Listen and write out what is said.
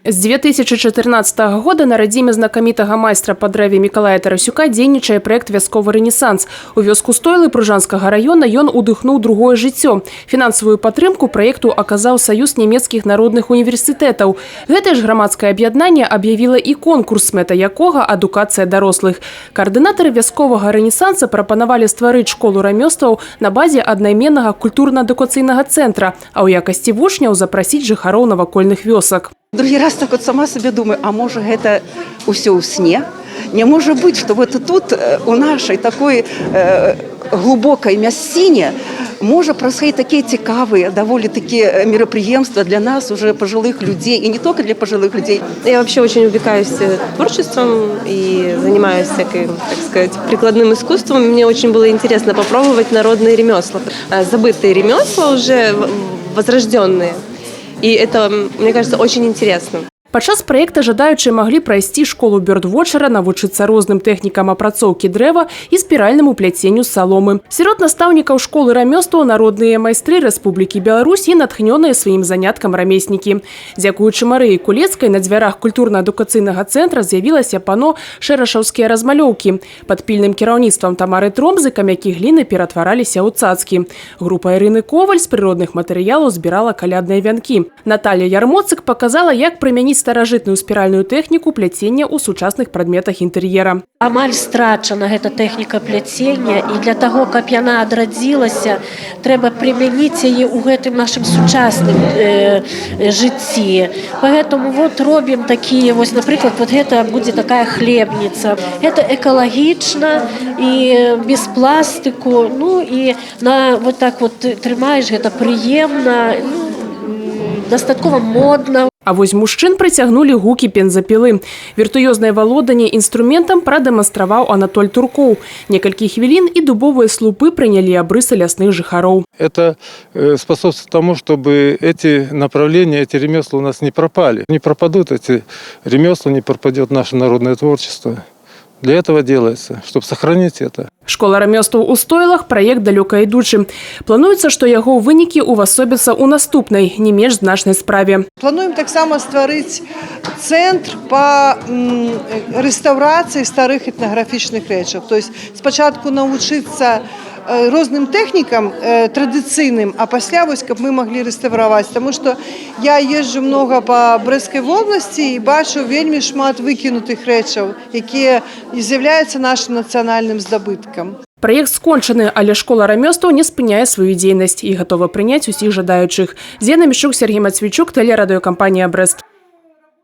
З 2014 года на радзіме знакамітага майстра па дрэве Мікалая Тарасюка дзейнічае праект «Вясковы рэнесанс». У вёску Стойлы Пружанскага района ён удыхнуў другое жыццё. Фінансавую падтрымку праекту аказаў Саюз нямецкіх народных універсітэтаў. Гэтае ж грамадскае аб'яднанне аб'явіла і конкурс, мэта якога адукацыя дарослых. Каардынатары «Вясковага рэнесанса» прапанавалі стварыць школу рамёстваў на базе аднайменнага культурна-адукацыйнага цэнтра, а ў якасці вучняў запрасіць жыхароў навакольных вёсак. Другі раз так от сама себе думаю, а може гэта ўсё ў сне? Не може бути, що вот тут у нашій такої глибокій мясціні може происходить такие цікавые, довольно такие мероприятия для нас, уже пожилых людей, и не только для пожилых людей. Я вообще очень увлекаюсь творчеством и занимаюсь всяким, так сказать, прикладным искусством. Мне очень было интересно попробовать народные ремесла, забытые ремесла уже возрожденные. И это, мне кажется, очень интересно. Падчас праекта жадаючыя маглі прайсці школу бёрдвотчера, навучыцца розным тэхнікам апрацоўкі дрэва і спіральнаму пляценню саломы. Сярод настаўнікаў школы рамёстваў народныя майстры Рэспублікі Беларусь і натхнёныя сваім заняткам рамеснікі. Дзякуючы Марыі Кулецкай на дзвярах культурна-адукацыйнага цэнтра з'явілася пано «Шэрашаўскія размалёўкі». Пад пільным кіраўніцтвам Тамары Тромзы камякі гліны ператвараліся ў цацкі. Група Ірыны Коваль з прыродных матэрыялаў збірала калядныя вянкі. Наталья Ярмоцык паказала, як прымяніць старажытную спіральную тэхніку пляцення ў сучасных прадметах інтэр'ера. Амаль страчана гэта тэхніка пляцення, і для таго, каб яна адрадзілася, трэба прымяніць яе ў гэтым нашым сучасным жыцці. Поэтому вот робім такія, вось, напрыклад, вот гэта будзе такая хлебніца. Гэта экалагічна і без пластыку, ну і на вот так вот трымаеш, гэта прыемна, дастаткова модна. А вось мужчын прыцягнулі гукі бензапілы. Віртуёзнае валоданне інструментам прадэманстраваў Анатоль Туркоў. Некалькі хвілін і дубовыя слупы прынялі абрысы лясных жыхароў. Это способствует тому, чтобы эти направления, эти ремесла у нас не пропали. Не пропадут эти ремесла, не пропадет наше народное творчество. Для этого делается, чтобы сохранить это. Школа рамёстваў у Стойлах – праект далёкаідучы. Плануецца, што яго вынікі ўвасобяцца ў наступнай, не менш значнай справе. Плануем таксама стварыць цэнтр па рэстаўрацыі старых этнаграфічных рэчаў. То есть спачатку навучыцца розным тэхнікам традыцыйным, а пасля вось каб мы маглі рэстаўраваць, таму што я езджу многа па Брэсцкай вобласці і бачу вельмі шмат выкінутых рэчаў, якія з'яўляюцца нашым нацыянальным здабыткам. Праект скончаны, але школа рамёстваў не спыняе сваю дзейнасць і гатова прыняць усіх жадаючых. Зена Мішук, Сергей Мацвічук, тэлерадыёкампанія «Брэст».